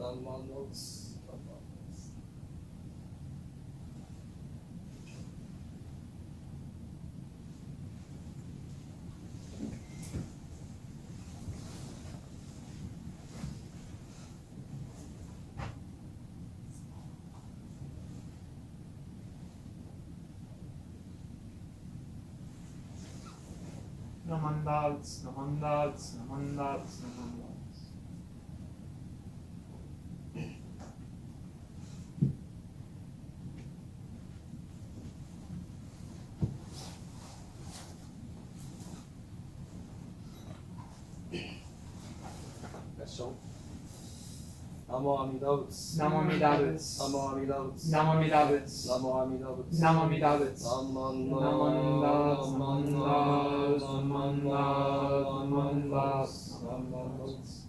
Dharma notes. No handouts, no handouts, no handouts, no handouts. Gassho. Namo Amida Butsu. Namo Amida Butsu. Namo Amida Butsu. Namo Amida Butsu. Namo Amida Butsu. Namo Amida Butsu. Namandas.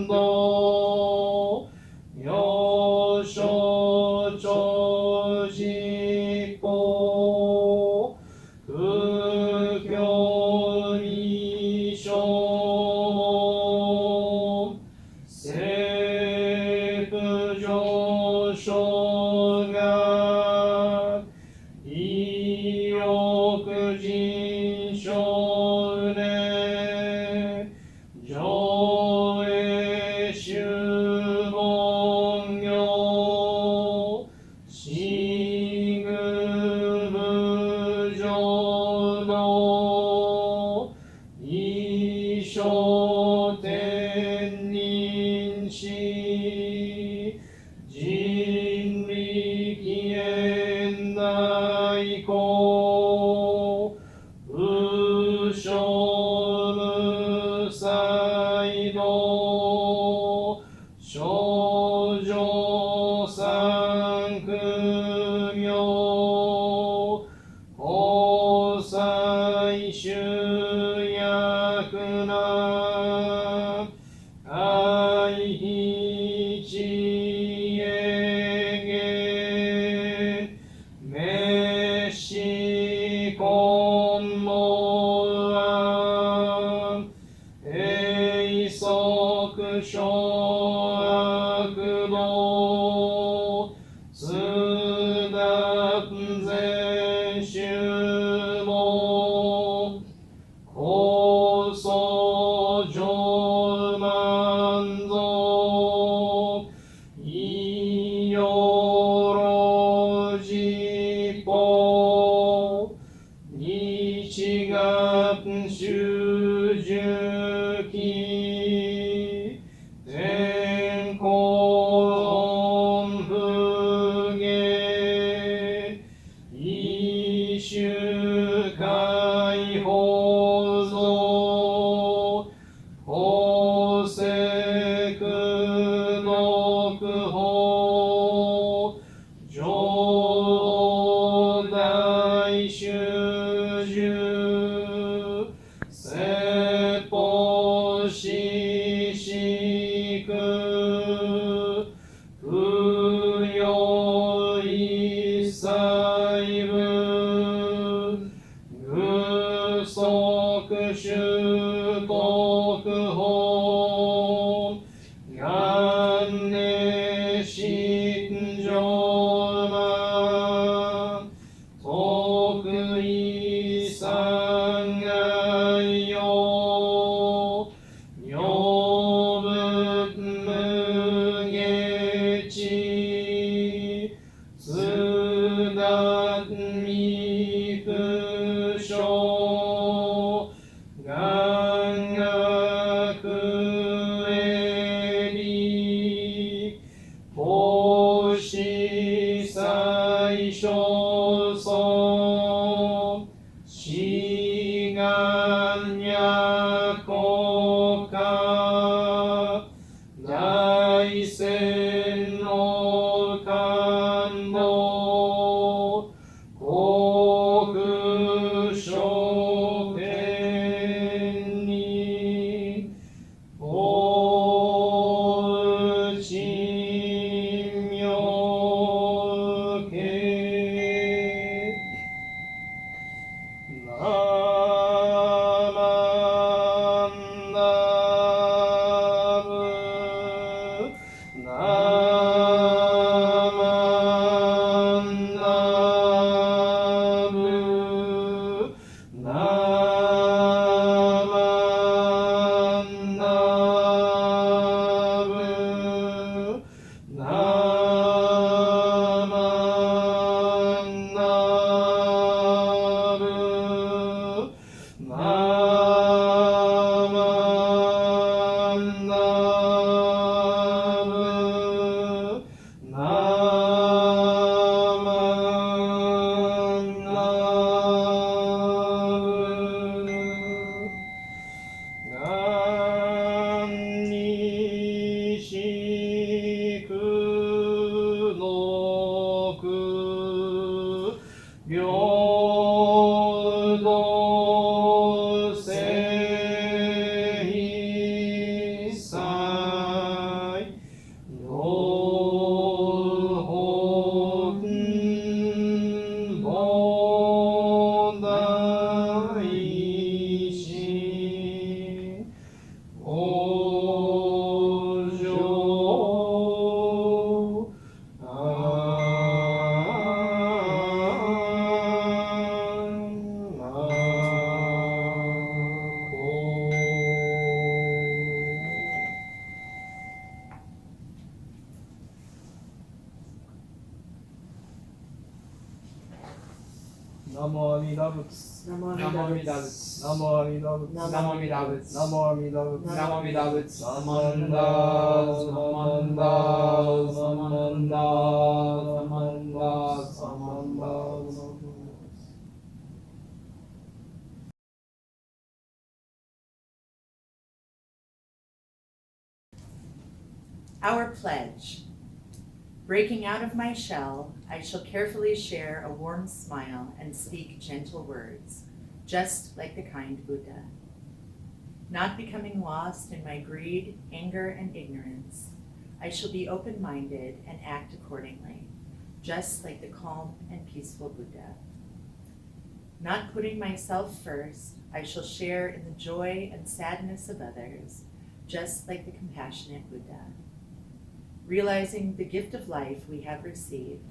道よしょちょじぽ苦境にしょセプ上昇が意欲人少年上映修門業シグム上道一生天人し人力縁内向無所無才道少女三苦名交際集約な愛非知恵げ滅死根門案永息小悪道通達全修門高僧上満足異様老寺法日月修十期天候本不下一種解放像法世苦毒法上大修十説法四四苦不要一切分具足修徳法元年心上満得意三害用名仏無下地通達未不詳願学営利奉仕最小尊志願や国家大仙の感動国書天におうち妙慶ナマンダブナマンダブナマンダブナマンダブナマンダブナマンダブ何にしくのく平等性 Namo Amida Butsu. Namo Amida Butsu. Namo Amida Butsu. Namo Amida Butsu. Namo Amida Butsu. Namo Amida Butsu. Namanda, Namanda, Namanda, Namanda, Namanda. Our pledge. Breaking out of my shell, I shall carefully share a warm smile and speak gentle words, just like the kind Buddha. Not becoming lost in my greed, anger, and ignorance, I shall be open-minded and act accordingly, just like the calm and peaceful Buddha. Not putting myself first, I shall share in the joy and sadness of others, just like the compassionate Buddha. Realizing the gift of life we have received,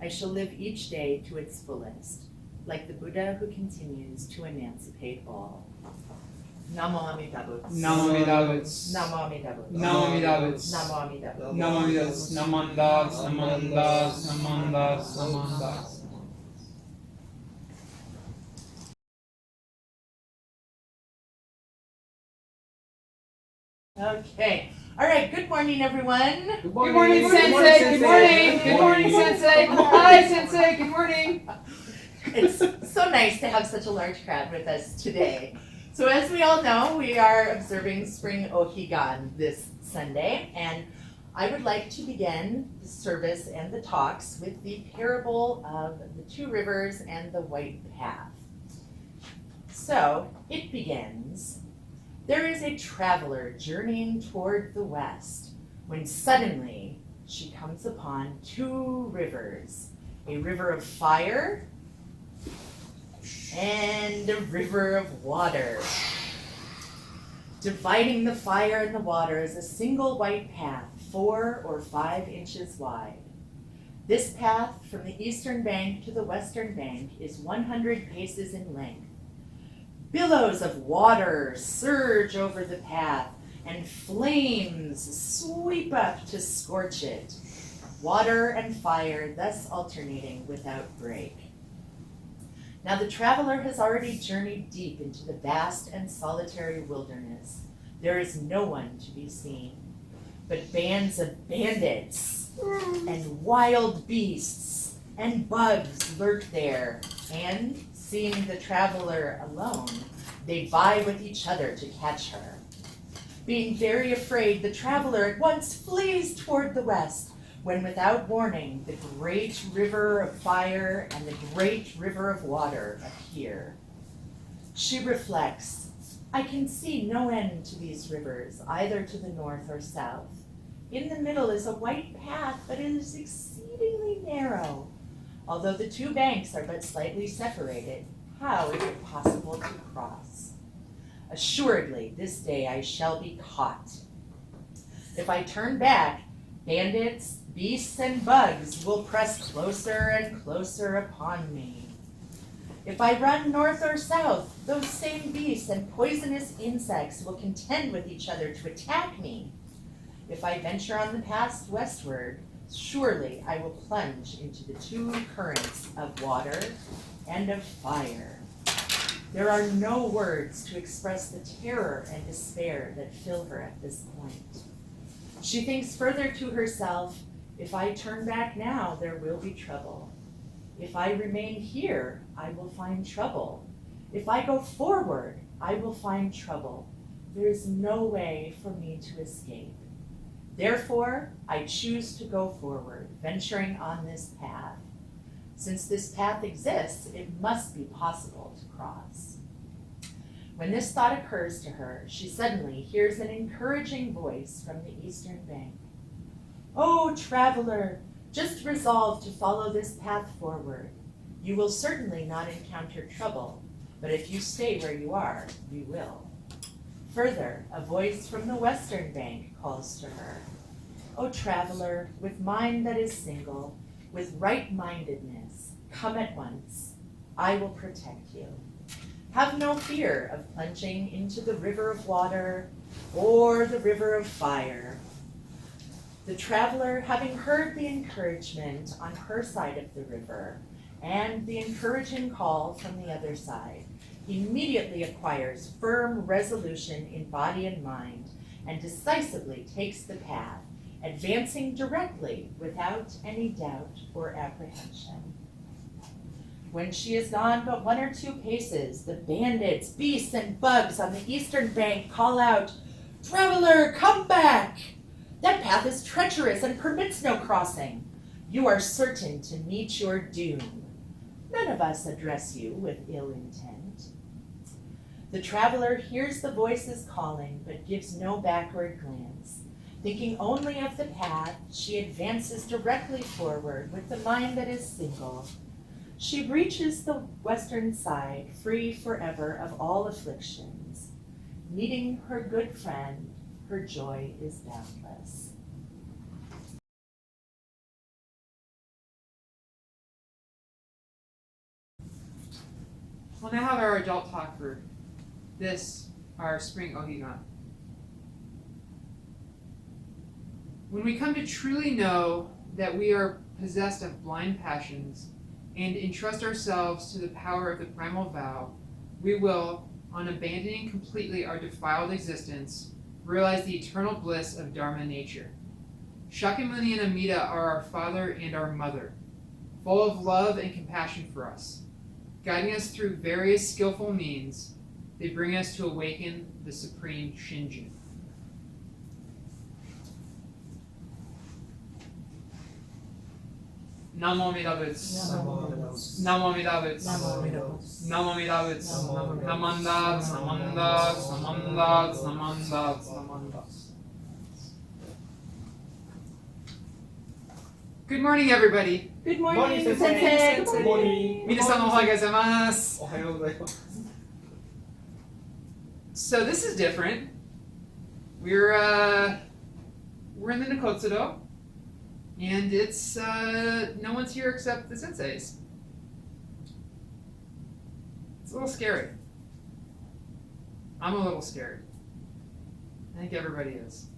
I shall live each day to its fullest, like the Buddha who continues to emancipate all. Namo Amida Butsu. Namo Amida Butsu. Namo Amida Butsu. Namo Amida Butsu. Namo Amida Butsu. Namo Amida Butsu. Namandas, namandas, namandas, namandas. Okay. All right. Good morning, everyone. Good morning, Sensei. Good morning. Good morning, Sensei. Hi, Sensei. Good morning. It's so nice to have such a large crowd with us today. So as we all know, we are observing spring O-Higan this Sunday, and I would like to begin the service and the talks with the parable of the two rivers and the white path. So it begins. There is a traveler journeying toward the west when suddenly she comes upon two rivers, a river of fire and a river of water. Dividing the fire and the water is a single white path, 4 or 5 inches wide. This path from the eastern bank to the western bank is 100 paces in length. Billows of water surge over the path, and flames sweep up to scorch it. Water and fire thus alternating without break. Now the traveler has already journeyed deep into the vast and solitary wilderness. There is no one to be seen, but bands of bandits and wild beasts and bugs lurk there, and seeing the traveler alone, they vie with each other to catch her. Being very afraid, the traveler at once flees toward the west, when without warning, the great river of fire and the great river of water appear. She reflects, I can see no end to these rivers, either to the north or south. In the middle is a white path, but it is exceedingly narrow. Although the two banks are but slightly separated, how is it possible to cross? Assuredly, this day I shall be caught. If I turn back, bandits, beasts, and bugs will press closer and closer upon me. If I run north or south, those same beasts and poisonous insects will contend with each other to attack me. If I venture on the path westward, surely I will plunge into the two currents of water and of fire. There are no words to express the terror and despair that fill her at this point. She thinks further to herself, if I turn back now, there will be trouble. If I remain here, I will find trouble. If I go forward, I will find trouble. There is no way for me to escape. Therefore, I choose to go forward, venturing on this path. Since this path exists, it must be possible to cross. When this thought occurs to her, she suddenly hears an encouraging voice from the eastern bank. "Oh, traveler, just resolve to follow this path forward. You will certainly not encounter trouble, but if you stay where you are, you will." Further, a voice from the western bank calls to her. "O traveler, with mind that is single, with right-mindedness, come at once. I will protect you. Have no fear of plunging into the river of water or the river of fire." The traveler, having heard the encouragement on her side of the river, and the encouraging call from the other side, immediately acquires firm resolution in body and mind and decisively takes the path, advancing directly without any doubt or apprehension. When she is gone but 1 or 2 paces, the bandits, beasts, and bugs on the eastern bank call out, "Traveler, come back! That path is treacherous and permits no crossing. You are certain to meet your doom. None of us address you with ill intent." The traveler hears the voices calling, but gives no backward glance. Thinking only of the path, she advances directly forward with the mind that is single. She reaches the western side, free forever of all afflictions. Meeting her good friend, her joy is boundless. We'll now have our adult talk for this, our spring O-Higan. When we come to truly know that we are possessed of blind passions and entrust ourselves to the power of the primal vow, we will, on abandoning completely our defiled existence, realize the eternal bliss of Dharma nature. Shakyamuni and Amida are our father and our mother, full of love and compassion for us. Guiding us through various skillful means, they bring us to awaken the supreme Shinjin. Namo Amida Butsu. Namo Amida Butsu. Namo Amida Butsu. Namandas, namandas, namandas, namandas, namandas. Good morning, everybody. Good morning, Morning, Sensei. Sensei. Good Good morning. morning. 皆さんおはようございます。おはようございます。 So this is different. We're in the Nikotsudo, and it's no one's here except the senseis. It's a little scary. I'm a little scared. I think everybody is.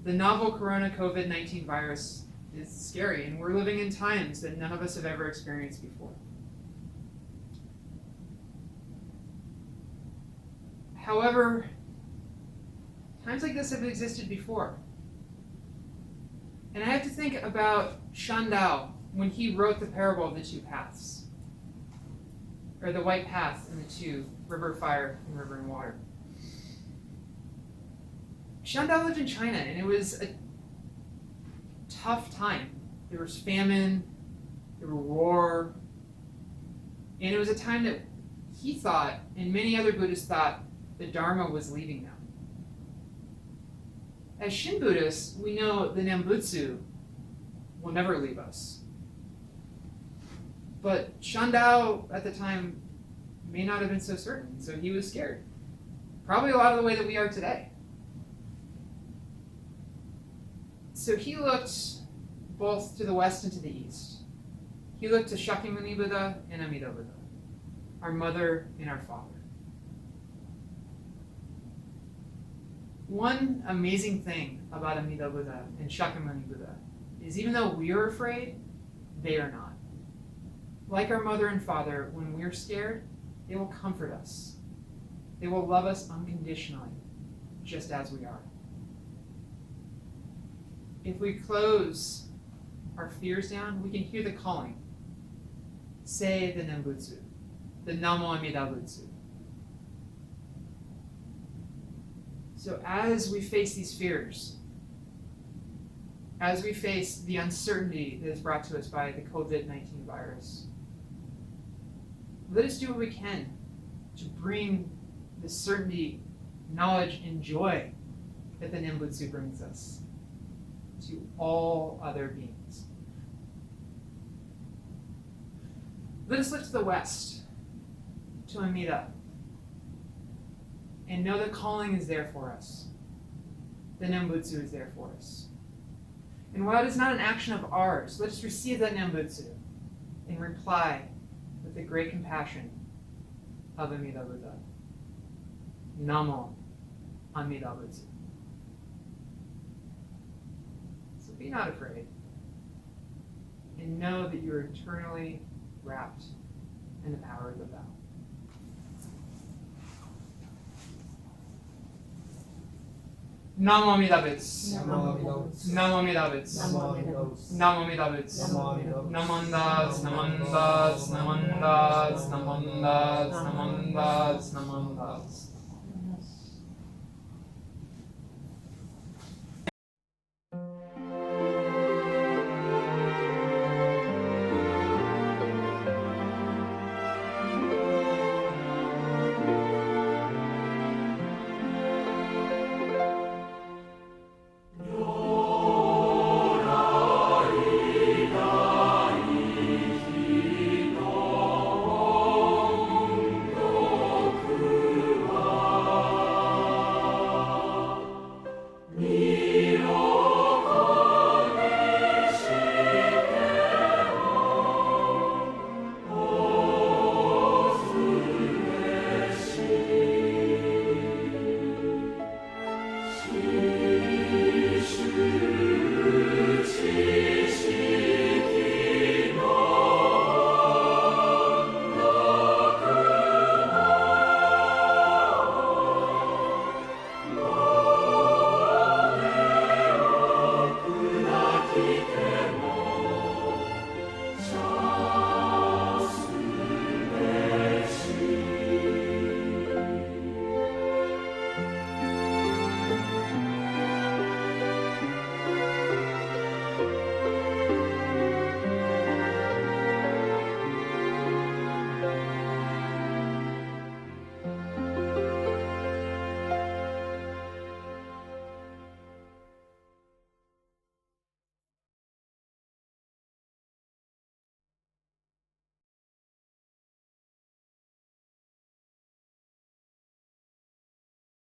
The novel corona COVID-19 virus is scary, and we're living in times that none of us have ever experienced before. However, times like this have existed before. And I have to think about Shandao when he wrote the parable of the two paths, or the white path and the two, river, fire, and river and water. Shandao lived in China, and it was a tough time. There was famine, there was war, and it was a time that he thought, and many other Buddhists thought, the Dharma was leaving them. As Shin Buddhists, we know the Nembutsu will never leave us. But Shandao at the time may not have been so certain, so he was scared. Probably a lot of the way that we are today. So he looked both to the west and to the east. He looked to Shakyamuni Buddha and Amida Buddha, our mother and our father. One amazing thing about Amida Buddha and Shakyamuni Buddha is even though we are afraid, they are not. Like our mother and father, when we're scared, they will comfort us. They will love us unconditionally, just as we are. If we close our fears down, we can hear the calling. Say the Nembutsu, the Namo Amida Butsu. So as we face these fears, as we face the uncertainty that is brought to us by the COVID-19 virus, let us do what we can to bring the certainty, knowledge, and joy that the Nembutsu brings us to all other beings. Let us look to the west, to Amida, and know the calling is there for us. The Nembutsu is there for us. And while it is not an action of ours, let us receive that Nembutsu and reply with the great compassion of Amida Buddha. Namo Amida Butsu. So be not afraid. and know that you are eternally wrapped in the power of the vow. Namo Amida Butsu. Namo Amida Butsu. Namo Amida Butsu. Namo Amida Butsu. Namo Amida Butsu. Namo Amida Butsu. Namandas, namandas, namandas, namandas, namandas, namandas. She